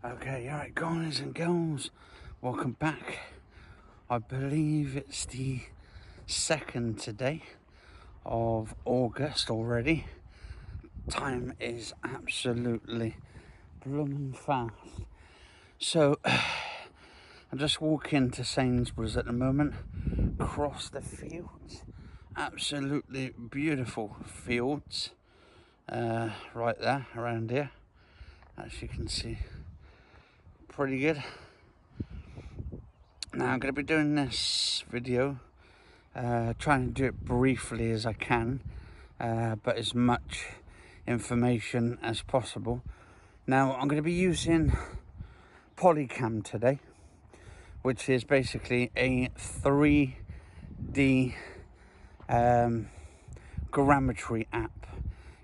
Okay, alright guys and girls, welcome back. I believe it's the 2nd today of August already. Time is absolutely blooming fast. So, I'm just walking to Sainsbury's at the moment, across the fields. Absolutely beautiful fields right there, around here, as you can see. Pretty good. Now I'm going to be doing this video, trying to do it briefly as I can, but as much information as possible. Now I'm going to be using Polycam today, which is basically a 3D grammetry app.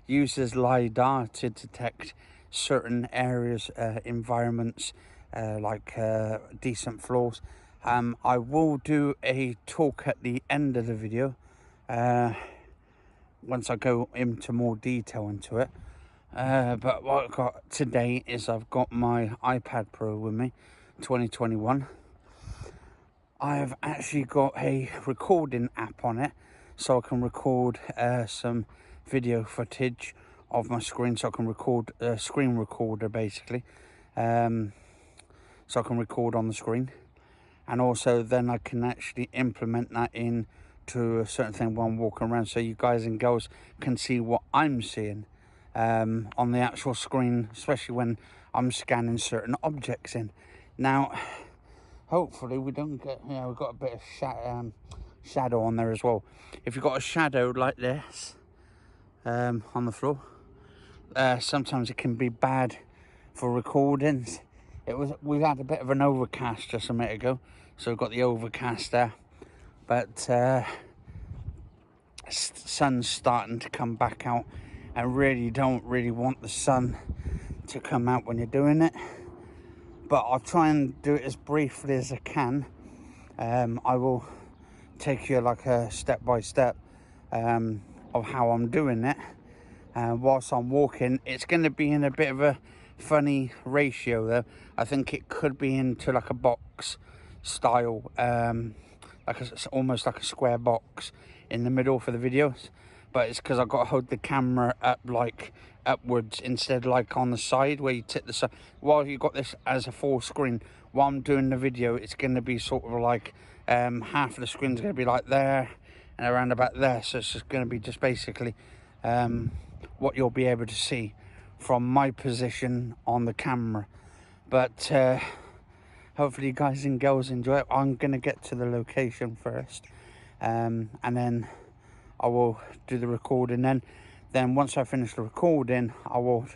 Uses LIDAR to detect certain areas, environments, like decent floors. I will do a talk at the end of the video once I go into more detail into it. But what I've got today is I've got my iPad Pro with me, 2021. I've actually got a recording app on it, so I can record some video footage of my screen, so I can record a screen recorder basically, so I can record on the screen, and also then I can actually implement that in to a certain thing while I'm walking around, so you guys and girls can see what I'm seeing on the actual screen, especially when I'm scanning certain objects in. Now hopefully we don't get, we've got a bit of shadow on there as well. If you've got a shadow like this on the floor, sometimes it can be bad for recordings. We had a bit of an overcast just a minute ago, so we've got the overcast there, but sun's starting to come back out. I really don't want the sun to come out when you're doing it, but I'll try and do it as briefly as I can. I will take you like a step by step of how I'm doing it. Whilst I'm walking, it's going to be in a bit of a funny ratio though. I think it could be into like a box style, almost like a square box in the middle for the videos, but it's because I've got to hold the camera up like upwards instead like on the side where you tip the side. While you got this as a full screen, while I'm doing the video, it's going to be sort of like half of the screen's going to be like there and around about there, so it's just going to be just basically what you'll be able to see from my position on the camera. But hopefully you guys and girls enjoy it. I'm going to get to the location first, and then I will do the recording. Then once I finish the recording, I will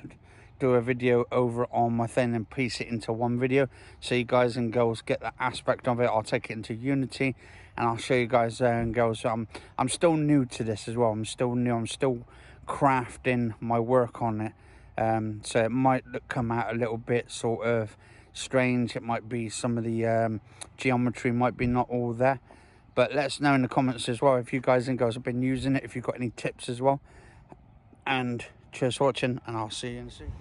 do a video over on my thing and piece it into one video, so you guys and girls get that aspect of it. I'll take it into Unity and I'll show you guys and girls. I'm still new to this as well. I'm still new. I'm still crafting my work on it, so it might come out a little bit sort of strange. It might be some of the geometry might be not all there, but let us know in the comments as well if you guys and girls have been using it, if you've got any tips as well. And cheers for watching, and I'll see you in soon.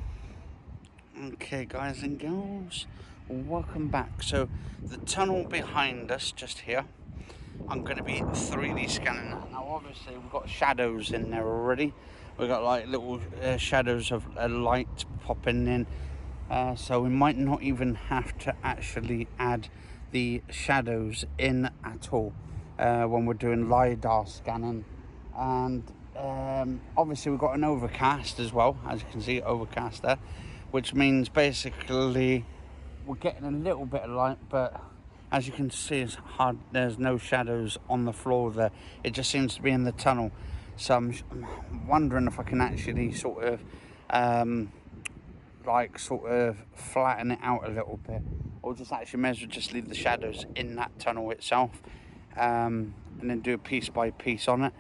Okay guys and girls, welcome back. So the tunnel behind us just here, I'm going to be 3D scanning that. Now obviously we've got shadows in there already. We've got like little shadows of light popping in, so we might not even have to actually add the shadows in at all when we're doing LIDAR scanning. And obviously we've got an overcast as well, as you can see, overcast there, which means basically we're getting a little bit of light, but as you can see, it's hard. There's no shadows on the floor there. It just seems to be in the tunnel. So I'm wondering if I can actually sort of flatten it out a little bit, or just actually may as well just leave the shadows in that tunnel itself, and then do piece by piece on it.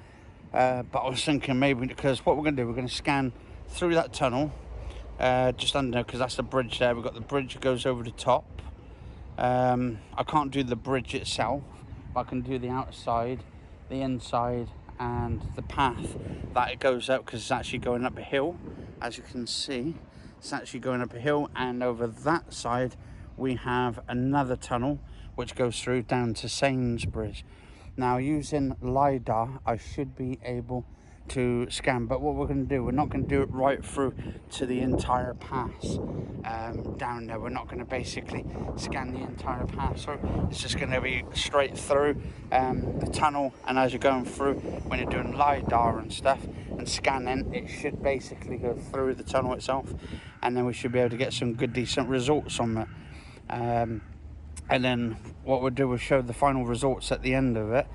But I was thinking maybe, because what we're going to do, we're going to scan through that tunnel, just under, because that's the bridge there. We've got the bridge that goes over the top. I can't do the bridge itself, but I can do the outside, the inside, and the path that it goes up, because it's actually going up a hill, as you can see. It's actually going up a hill, and over that side we have another tunnel which goes through down to Sainsbury's. Now, using LIDAR, I should be able to scan, but what we're going to do, we're not going to do it right through to the entire pass down there. We're not going to basically scan the entire pass through. It's just going to be straight through the tunnel, and as you're going through, when you're doing LIDAR and stuff and scanning, it should basically go through the tunnel itself, and then we should be able to get some good decent results on it. And then what we'll do is show the final results at the end of it,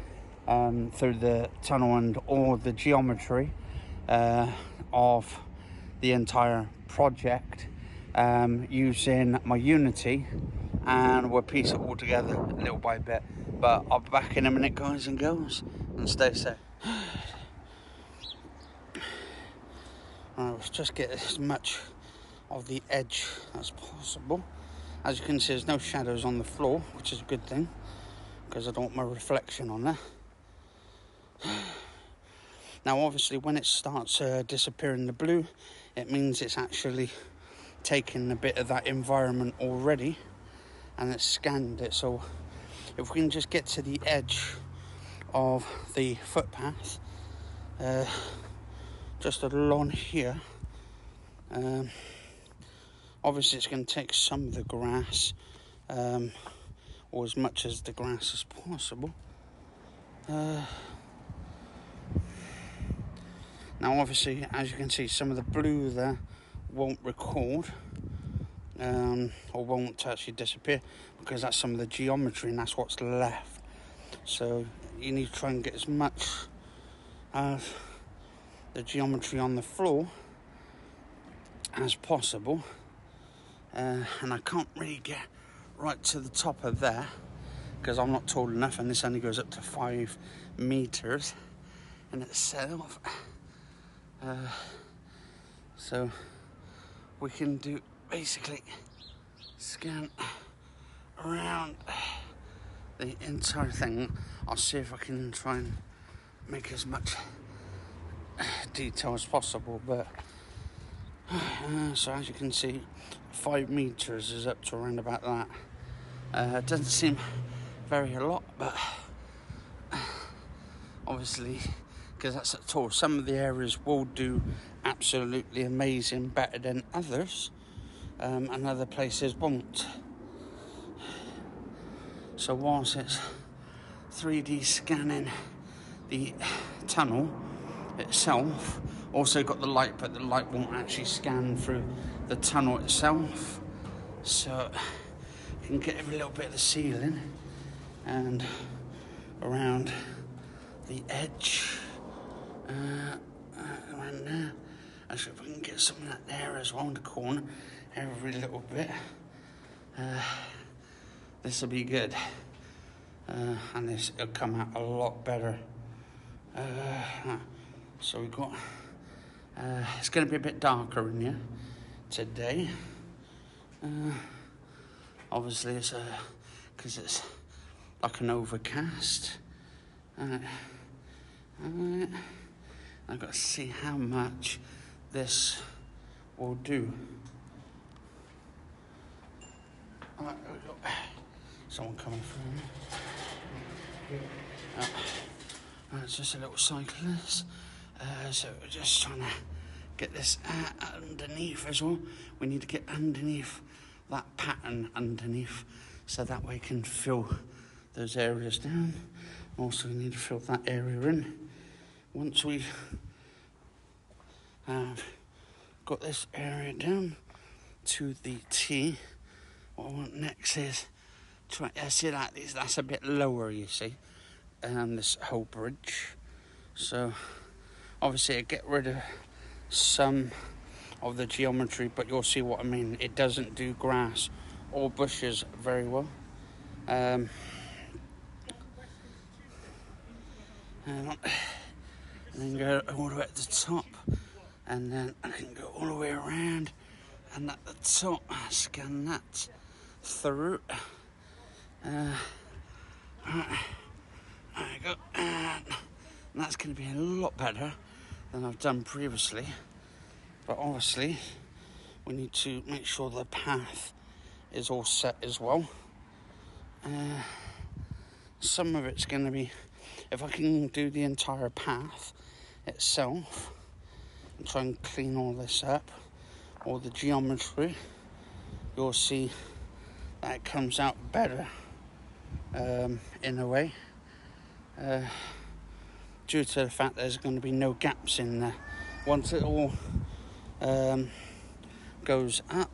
through the tunnel and all the geometry of the entire project, using my Unity, and we'll piece it all together little by bit. But I'll be back in a minute, guys and girls, and stay safe. Let's just get as much of the edge as possible. As you can see, there's no shadows on the floor, which is a good thing, because I don't want my reflection on there. Now, obviously, when it starts disappearing the blue, it means it's actually taken a bit of that environment already, and it's scanned it. So if we can just get to the edge of the footpath, just along here, obviously it's going to take some of the grass, or as much as the grass as possible. Now, obviously, as you can see, some of the blue there won't record, or won't actually disappear, because that's some of the geometry and that's what's left. So you need to try and get as much of the geometry on the floor as possible. And I can't really get right to the top of there because I'm not tall enough, and this only goes up to 5 meters in itself. So we can do basically scan around the entire thing. I'll see if I can try and make as much detail as possible, but so as you can see, 5 meters is up to around about that. It doesn't seem very a lot, but obviously, because that's at all, some of the areas will do absolutely amazing, better than others, and other places won't. So whilst it's 3D scanning the tunnel itself, also got the light, but the light won't actually scan through the tunnel itself, so you can get a little bit of the ceiling and around the edge, around there. Actually, if I can get some of that there as well in the corner, every little bit, this will be good, and this will come out a lot better. So we've got, it's going to be a bit darker in here today. Obviously, it's because it's like an overcast. I've got to see how much this will do. Alright, we've got someone coming through. It's just a little cyclist. So we're just trying to get this underneath as well. We need to get underneath that pattern underneath, so that way we can fill those areas down. Also, we need to fill that area in. Once we have got this area down to the T, what I want next is try. See that that's a bit lower, you see, this whole bridge. So obviously, I get rid of some of the geometry, but you'll see what I mean. It doesn't do grass or bushes very well. And then go all the way at the top, and then I can go all the way around, and at the top, scan that through. Right, there you go. And that's going to be a lot better than I've done previously. But obviously, we need to make sure the path is all set as well. Some of it's going to be, if I can do the entire path itself and try and clean all this up, all the geometry, you'll see that it comes out better in a way, due to the fact there's going to be no gaps in there. Once it all goes up,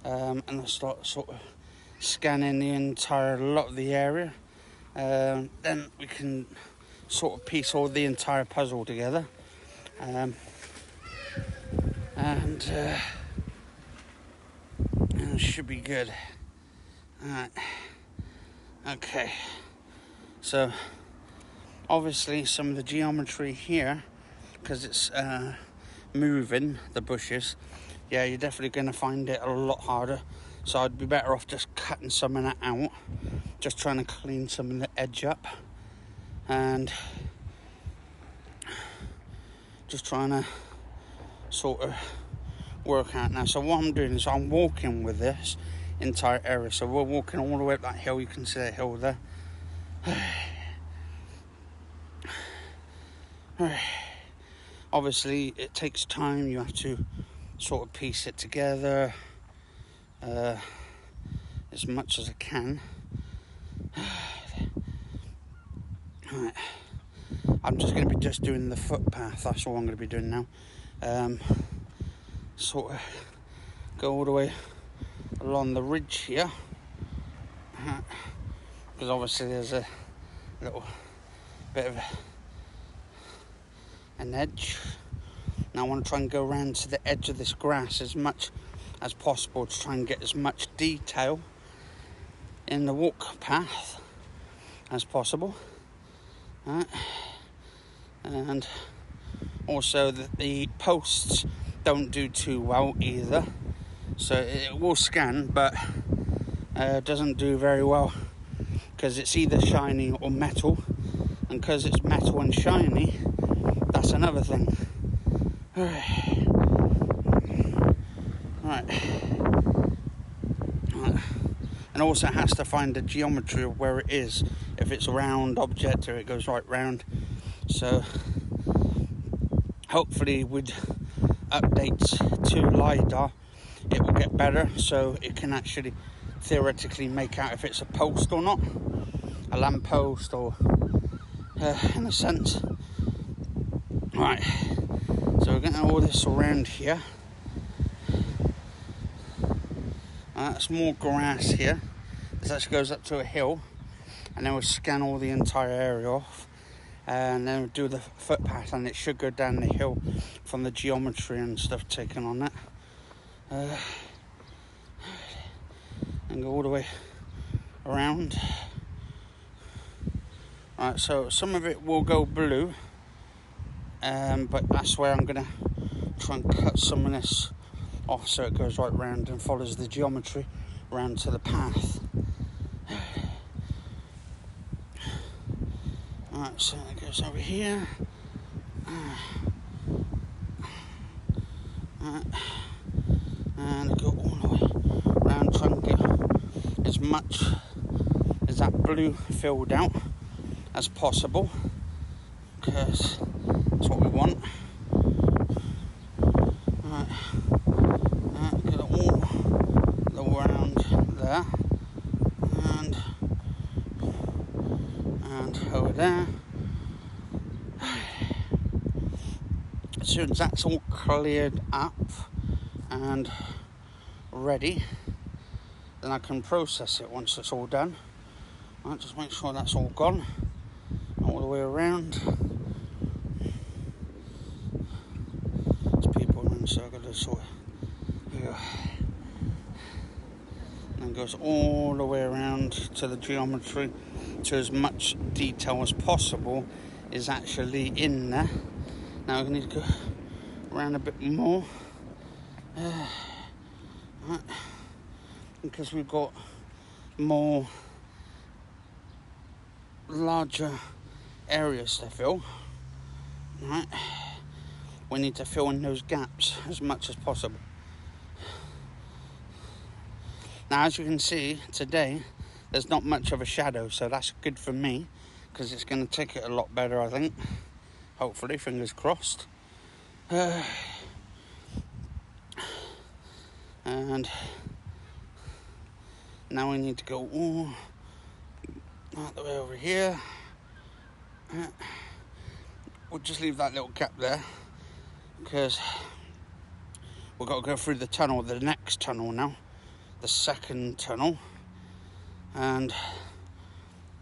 and I start sort of scanning the entire lot of the area, then we can sort of piece all the entire puzzle together, and it should be good. Alright, okay, so obviously some of the geometry here, because it's moving the bushes, yeah, you're definitely going to find it a lot harder. So I'd be better off just cutting some of that out, just trying to clean some of the edge up, and just trying to sort of work out now. So what I'm doing is I'm walking with this entire area. So we're walking all the way up that hill. You can see that hill there. Obviously it takes time. You have to sort of piece it together as much as I can. Right. I'm just going to be just doing the footpath. That's all I'm going to be doing now. Sort of go all the way along the ridge here, because obviously there's a little bit of an edge. Now I want to try and go around to the edge of this grass as much as possible to try and get as much detail in the walk path as possible. And also the posts don't do too well either, so it will scan, but doesn't do very well because it's either shiny or metal, and because it's metal and shiny, that's another thing. Right. And also it has to find the geometry of where it is. If it's a round object, or it goes right round. So hopefully with updates to LIDAR it will get better, so it can actually theoretically make out if it's a post or not, a lamp post, or in a sense. Right, so we're getting all this around here. That's more grass here. This actually goes up to a hill, and then we'll scan all the entire area off, and then we'll do the footpath, and it should go down the hill from the geometry and stuff taken on that, and go all the way around. Right, so some of it will go blue, but that's where I'm going to try and cut some of this off so it goes right round and follows the geometry round to the path. Alright, so it goes over here. And go all the way round, try and get as much as that blue filled out as possible, because that's what we want. Get it all the way around there, and over there. As soon as that's all cleared up and ready, then I can process it once it's all done. Right, just make sure that's all gone all the way around. There's people in, so I've got to sort of, and then goes all the way around to the geometry, to as much detail as possible is actually in there. Now we need to go around a bit more, right, because we've got more larger areas to fill. Right, we need to fill in those gaps as much as possible. Now, as you can see today, there's not much of a shadow, so that's good for me, because it's going to take it a lot better, I think. Hopefully, fingers crossed. And now we need to go all the way over here. We'll just leave that little gap there, because we've got to go through the next tunnel now, the second tunnel. And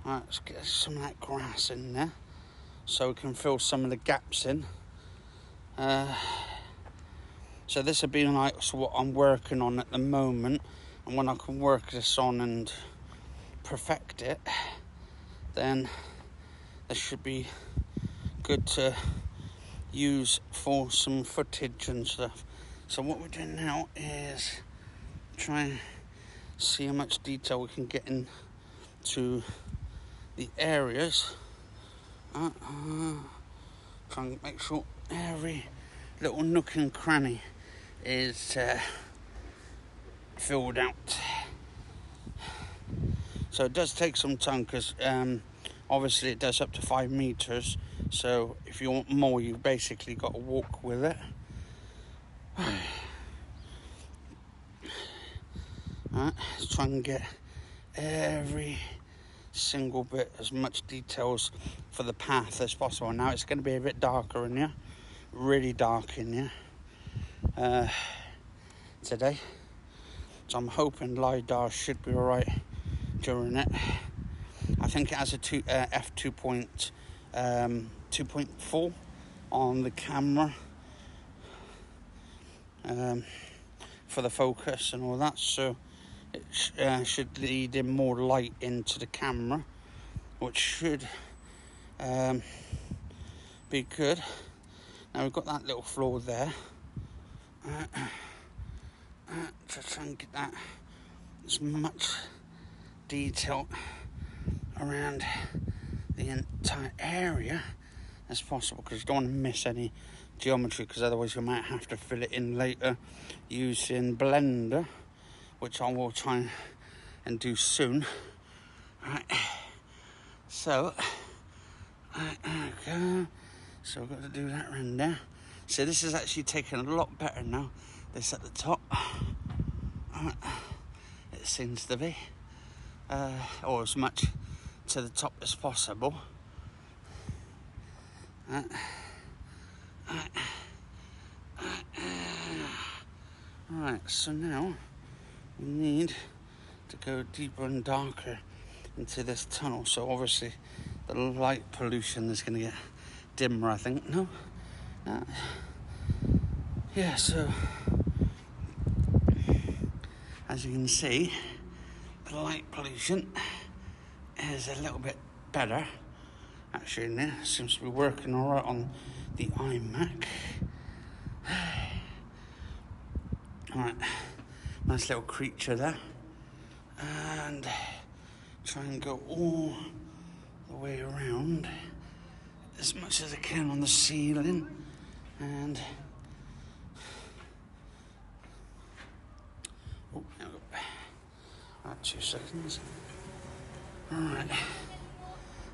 let's get some of that grass in there so we can fill some of the gaps in. So this will be like what I'm working on at the moment, and when I can work this on and perfect it, then this should be good to use for some footage and stuff. So what we're doing now is try and see how much detail we can get into the areas. Try and make sure every little nook and cranny is filled out. So it does take some time, because obviously it does up to 5 meters. So if you want more, you've basically got to walk with it. Let's try and get every single bit, as much details for the path as possible. Now it's going to be a bit darker in here, really dark in here today, so I'm hoping LIDAR should be alright during it. I think it has a f2.4 on the camera for the focus and all that, so it should lead in more light into the camera, which should be good. Now we've got that little floor there, to try and get that as much detail around the entire area as possible, because you don't want to miss any geometry, because otherwise you might have to fill it in later using Blender, which I will try and do soon. Right, so there we go. So we've got to do that around there. So this is actually taking a lot better now, this at the top. It seems to be, or as much to the top as possible. Right, so now we need to go deeper and darker into this tunnel. So obviously the light pollution is going to get dimmer, I think. No? Yeah, so as you can see, the light pollution is a little bit better actually in there. Seems to be working all right on the iMac. Alright, nice little creature there, and try and go all the way around as much as I can on the ceiling. And oh, there we go. Right, 2 seconds. Alright,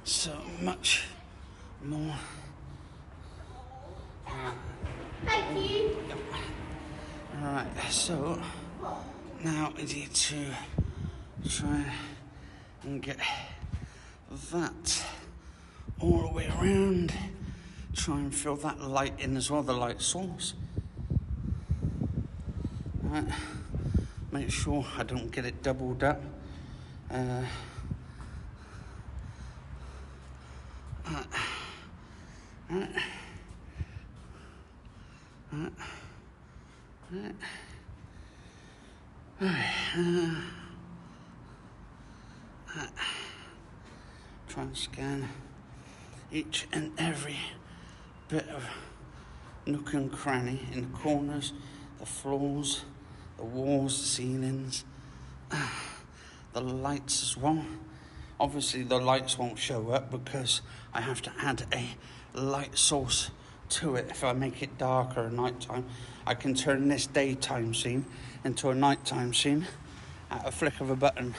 so much more. Thank you. Yep. Alright, so now we need to try and get that all the way around. Try and fill that light in as well, the light source. Right. Make sure I don't get it doubled up. Try and scan each and every bit of nook and cranny in the corners, the floors, the walls, the ceilings, the lights as well. Obviously the lights won't show up because I have to add a light source to it. If I make it darker at night time, I can turn this daytime scene into a nighttime scene, at a flick of a button.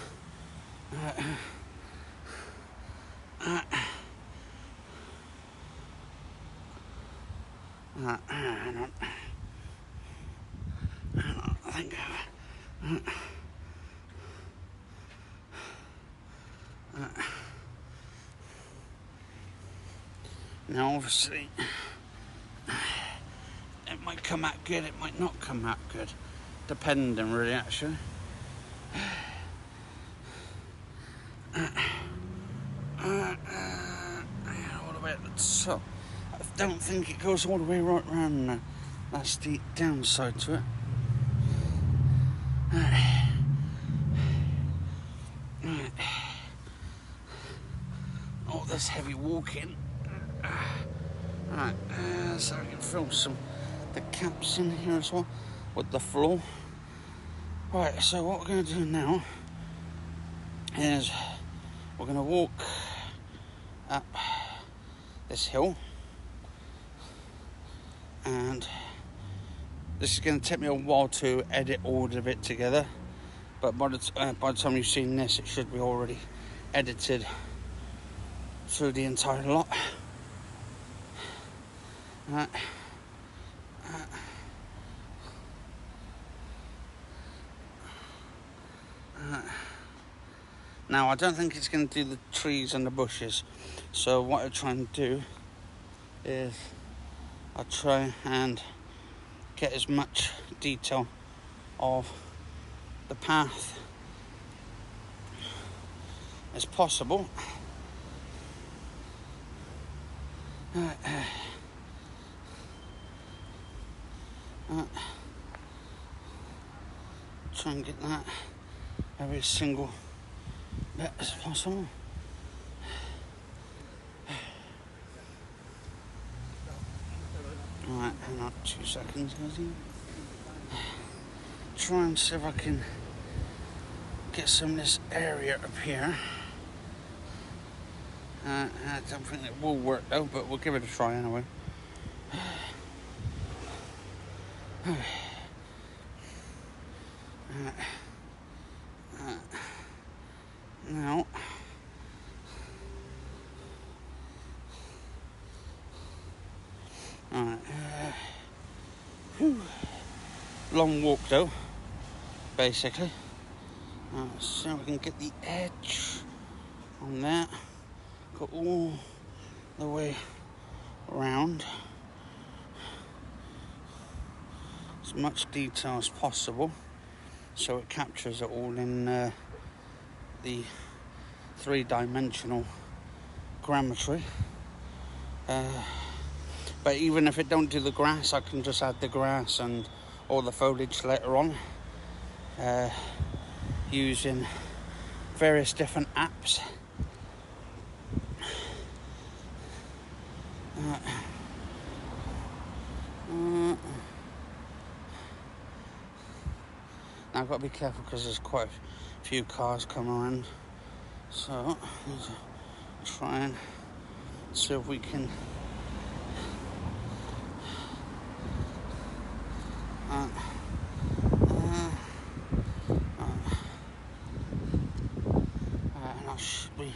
Hang on. I think. Now, obviously, it might come out good, it might not come out good, depending, really, actually. All the way at the top. I don't think it goes all the way right round there. That's the downside to it. All this heavy walking. So I can fill the caps in here as well with the floor. Right, so what we're going to do now is we're going to walk up this hill, and this is going to take me a while to edit all of it together, but by the time you've seen this, it should be already edited through the entire lot. Now, I don't think it's going to do the trees and the bushes, so what I try and do is I try and get as much detail of the path as possible. Try and get that every single bit as possible. Alright, hang on 2 seconds, guys. Try and see if I can get some of this area up here. I don't think it will work though, but we'll give it a try anyway. Now, long walk though, basically. So we can get the edge on that, go all the way around, as much detail as possible, so it captures it all in the 3-dimensional grammetry. But even if it don't do the grass, I can just add the grass and all the foliage later on, using various different apps. Now I've got to be careful because there's quite a few cars coming around, so let's try and see if we can and I should be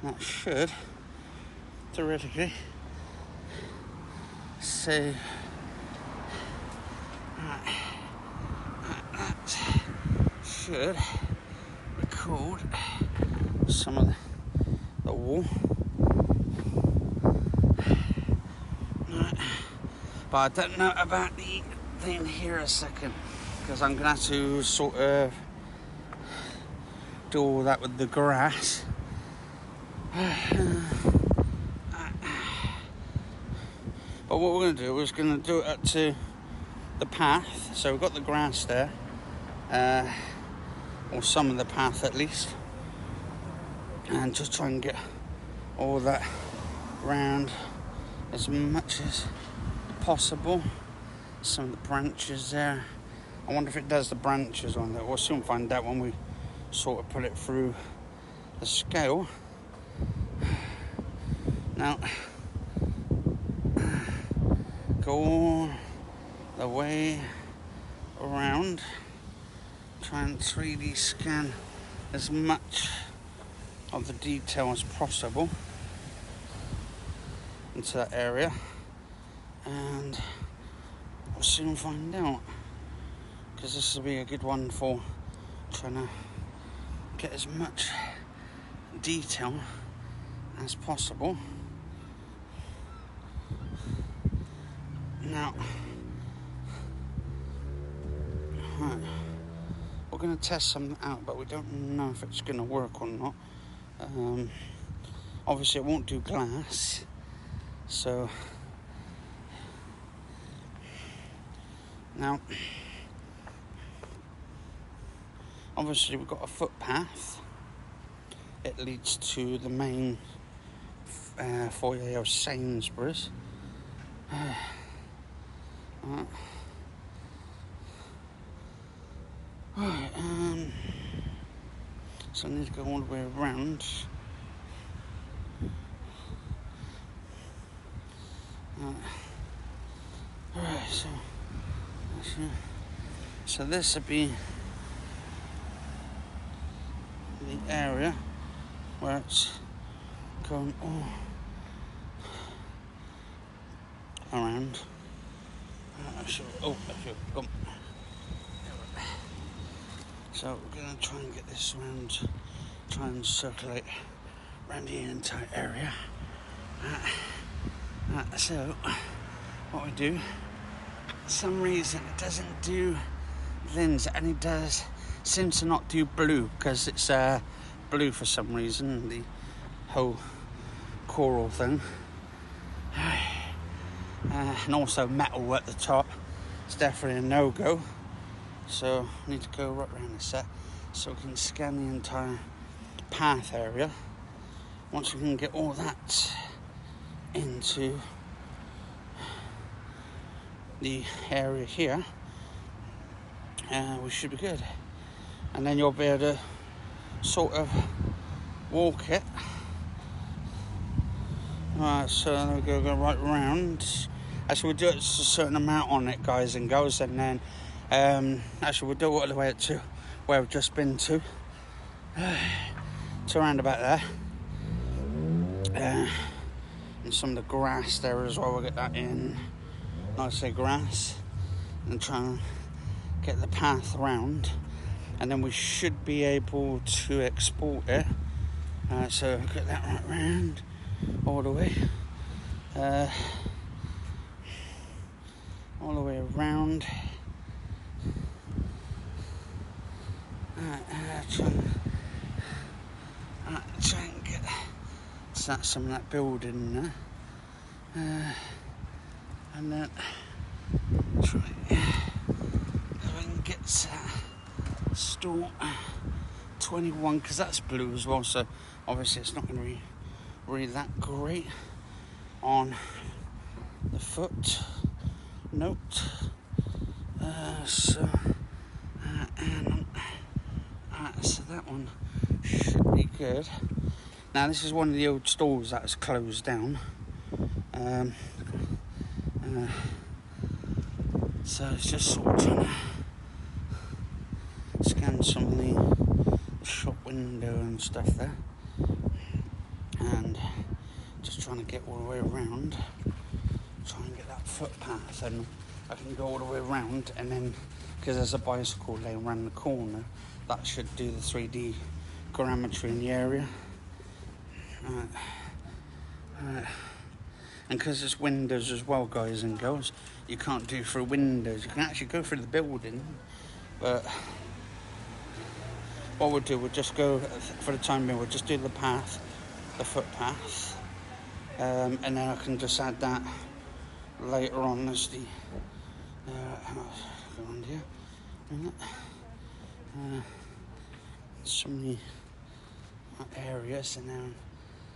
that should theoretically say that should record some of the wall, but I don't know about the thing here a second, because I'm gonna have to sort of do all that with the grass. But what we're going to do is going to do it up to the path. So we've got the grass there, or some of the path at least, and just try and get all that round as much as possible. Some of the branches there. I wonder if it does the branches on there. We'll soon find out when we sort of put it through the scale. Now, go all the way around, try and 3D scan as much of the detail as possible into that area, and we'll soon find out, because this will be a good one for trying to get as much detail as possible. Now, right, we're going to test something out, but we don't know if it's going to work or not. Obviously it won't do glass, so now obviously we've got a footpath. It leads to the main foyer of Sainsbury's. So I need to go all the way around. Alright, so this would be the area where it's going all around. So we're going to try and get this around, try and circulate around the entire area. So what we do, for some reason it doesn't do lens, and it does seems to not do blue, because it's blue for some reason, the whole coral thing. And also metal at the top, it's definitely a no-go. So I need to go right around the set so we can scan the entire path area. Once we can get all that into the area here, we should be good. And then you'll be able to sort of walk it. Right, so then we'll go right round. Actually, we'll do it a certain amount on it, guys and girls, and then actually we'll do it all the way to where we've just been to around about there. And some of the grass there as well, we'll get that in. Nicely grass, and try and get the path around, and then we should be able to export it. So get that right round all the way, around. Try and get some of that building there, and then try and get store 21, because that's blue as well, so obviously it's not going to be really that great on the foot note. So that one should be good. Now this is one of the old stores that is closed down. So it's just sort of trying to scan some of the shop window and stuff there, and just trying to get all the way around, try and get that footpath, and I can go all the way around, and then because there's a bicycle lane around the corner, that should do the 3D grammetry in the area. And because there's windows as well, guys and girls, you can't do through windows. You can actually go through the building, but what we'll do, we'll just go, for the time being, we'll just do the path, the footpath, and then I can just add that later on as the go around here, so many areas, and then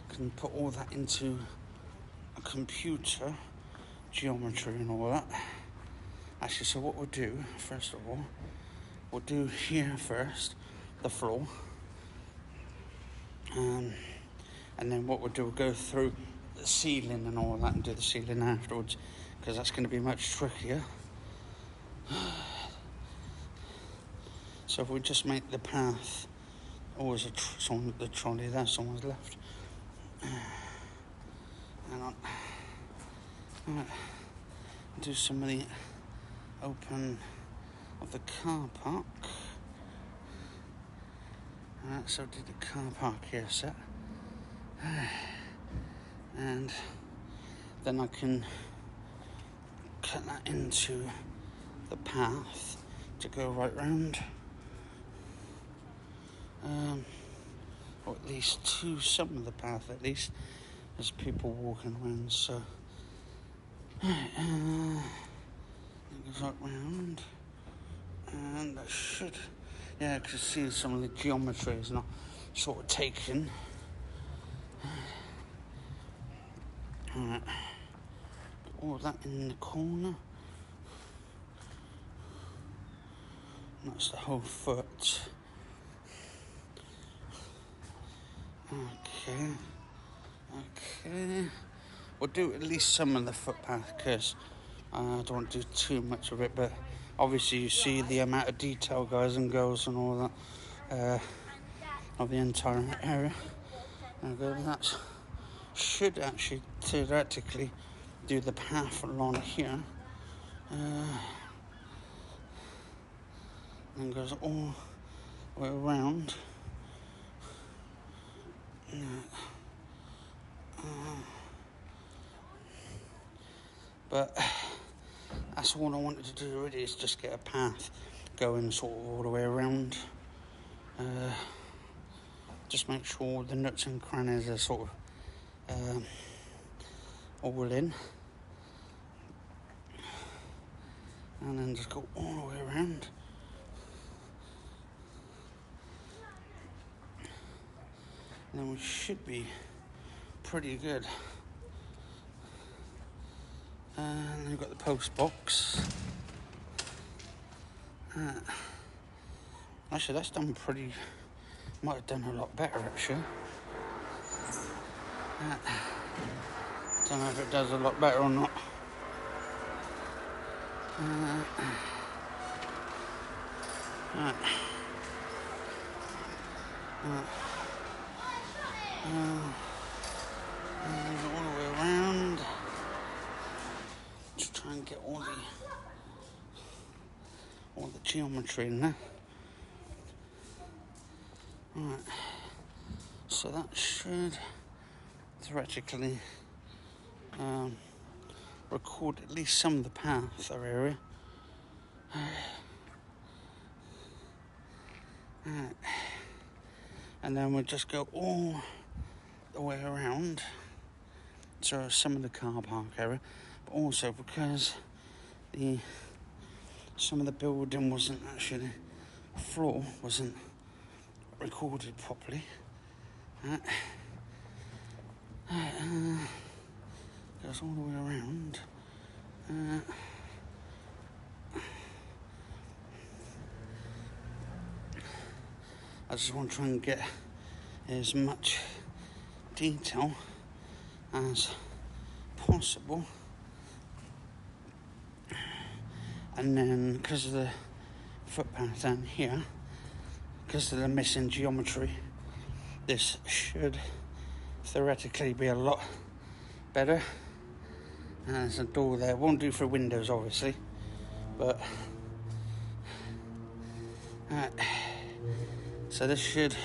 I can put all that into a computer, geometry and all that. Actually, so what we'll do, first of all, we'll do here first, the floor, And then what we'll do, we'll go through the ceiling and all that and do the ceiling afterwards, because that's going to be much trickier. So if we just make the path always the trolley there, someone's left. Hang on. Right. Do some of the open of the car park. Alright, so do the car park here set. And then I can cut that into the path to go right round. Or at least to some of the path, at least. There's people walking around, so... Right, it goes right round. And that should... Yeah, I can see some of the geometry is not sort of taken. Alright. All that in the corner. That's the whole foot. Okay. We'll do at least some of the footpath, because I don't want to do too much of it, but obviously you see the amount of detail, guys and girls, and all that of the entire area. Okay, that should actually theoretically do the path along here, and goes all the way around. But that's all I wanted to do really, is just get a path going sort of all the way around. Just make sure the nooks and crannies are sort of all in. And then just go all the way around. And then we should be pretty good. And then we've got the post box. Actually, that's done pretty... Might have done a lot better, actually. Don't know if it does a lot better or not. All the way around. Just try and get all the geometry in there. Right. So that should theoretically record at least some of the path or area. And then we'll just go all the way around. So some of the car park area, but also because some of the building wasn't actually, floor wasn't recorded properly. Goes all the way around. I just want to try and get as much detail as possible. And then, because of the footpath down here, because of the missing geometry, this should theoretically be a lot better. And there's a door there. Won't do for windows, obviously, but so this should